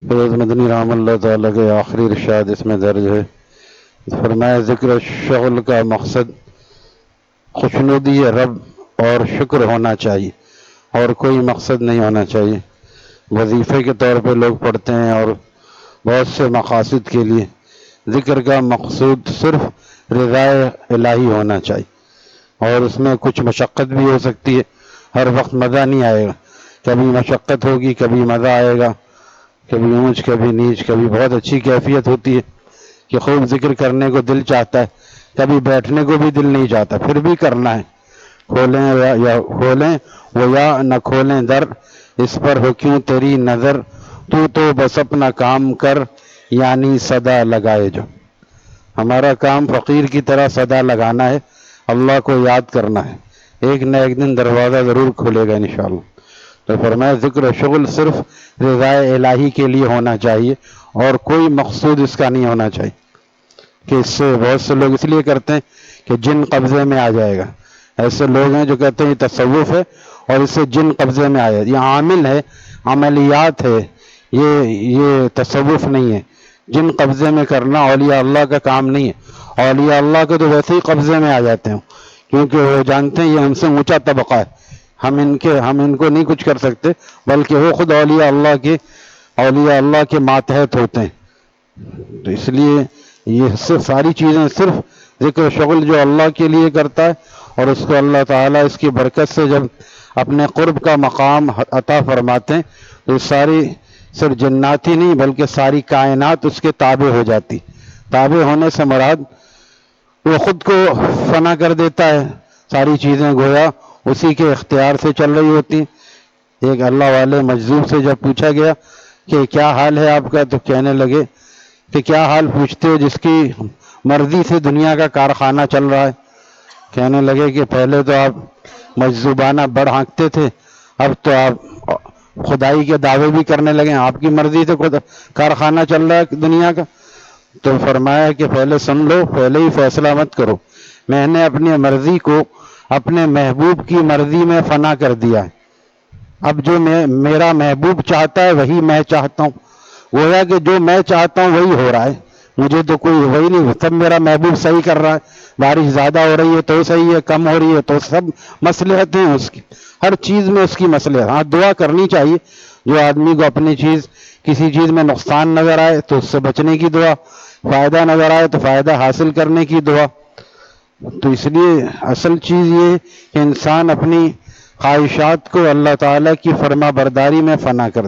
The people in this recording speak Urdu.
فیض مدنی رحمۃ اللہ تعالیٰ کے آخری ارشاد اس میں درج ہے، فرمایا ذکر شغل کا مقصد خوشنودی رب اور شکر ہونا چاہیے، اور کوئی مقصد نہیں ہونا چاہیے۔ وظیفے کے طور پہ لوگ پڑھتے ہیں اور بہت سے مقاصد کے لیے، ذکر کا مقصود صرف رضا الہی ہونا چاہیے، اور اس میں کچھ مشقت بھی ہو سکتی ہے، ہر وقت مزہ نہیں آئے گا، کبھی مشقت ہوگی کبھی مزہ آئے گا، کبھی اونچ کبھی نیچ، کبھی بہت اچھی کیفیت ہوتی ہے کہ خوب ذکر کرنے کو دل چاہتا ہے، کبھی بیٹھنے کو بھی دل نہیں چاہتا، پھر بھی کرنا ہے۔ کھولیں یا کھولیں وہ یا نہ کھولیں در، اس پر ہو کیوں تیری نظر، تو بس اپنا کام کر یعنی صدا لگائے جو۔ ہمارا کام فقیر کی طرح صدا لگانا ہے، اللہ کو یاد کرنا ہے، ایک نہ ایک دن دروازہ ضرور کھلے گا انشاءاللہ۔ تو فرمایا ذکر و شغل صرف رضا الہی کے لیے ہونا چاہیے، اور کوئی مقصود اس کا نہیں ہونا چاہیے، کہ اس سے بہت سے لوگ اس لیے کرتے ہیں کہ جن قبضے میں آ جائے گا۔ ایسے لوگ ہیں جو کہتے ہیں یہ تصوف ہے اور اس سے جن قبضے میں آ جائے، یہ عامل ہے، عملیات ہے، یہ تصوف نہیں ہے۔ جن قبضے میں کرنا اولیاء اللہ کا کام نہیں ہے، اولیاء اللہ کے تو ویسے ہی قبضے میں آ جاتے ہیں، کیونکہ وہ جانتے ہیں یہ ہم سے اونچا طبقہ ہے، ہم ان کو نہیں کچھ کر سکتے، بلکہ وہ خود اولیاء اللہ کے ماتحت ہوتے ہیں۔ تو اس لیے یہ ساری چیزیں صرف ذکر و شغل جو اللہ کے لیے کرتا ہے، اور اس کو اللہ تعالیٰ اس کی برکت سے جب اپنے قرب کا مقام عطا فرماتے ہیں تو ساری صرف جنات ہی نہیں بلکہ ساری کائنات اس کے تابع ہو جاتی۔ تابع ہونے سے مراد وہ خود کو فنا کر دیتا ہے، ساری چیزیں گویا اسی کے اختیار سے چل رہی ہوتی۔ ایک اللہ والے مجذوب سے جب پوچھا گیا کہ کیا حال ہے آپ کا، تو کہنے لگے کہ کیا حال پوچھتے ہو جس کی مرضی سے دنیا کا کارخانہ چل رہا ہے۔ کہنے لگے کہ پہلے تو آپ مجذوبانہ بڑھ ہانکتے تھے، اب تو آپ خدائی کے دعوے بھی کرنے لگے، آپ کی مرضی سے خود کارخانہ چل رہا ہے دنیا کا۔ تو فرمایا کہ پہلے سن لو، پہلے ہی فیصلہ مت کرو، میں نے اپنی مرضی کو اپنے محبوب کی مرضی میں فنا کر دیا ہے، اب جو میرا محبوب چاہتا ہے وہی میں چاہتا ہوں، گویا کہ جو میں چاہتا ہوں وہی ہو رہا ہے، مجھے تو کوئی وہی نہیں، سب میرا محبوب صحیح کر رہا ہے، بارش زیادہ ہو رہی ہے تو صحیح ہے، کم ہو رہی ہے تو سب مصلحت ہیں اس کی، ہر چیز میں اس کی مصلحت۔ ہاں دعا کرنی چاہیے، جو آدمی کو اپنی کسی چیز میں نقصان نظر آئے تو اس سے بچنے کی دعا، فائدہ نظر آئے تو فائدہ حاصل کرنے کی دعا۔ تو اس لیے اصل چیز یہ کہ انسان اپنی خواہشات کو اللہ تعالیٰ کی فرما برداری میں فنا کر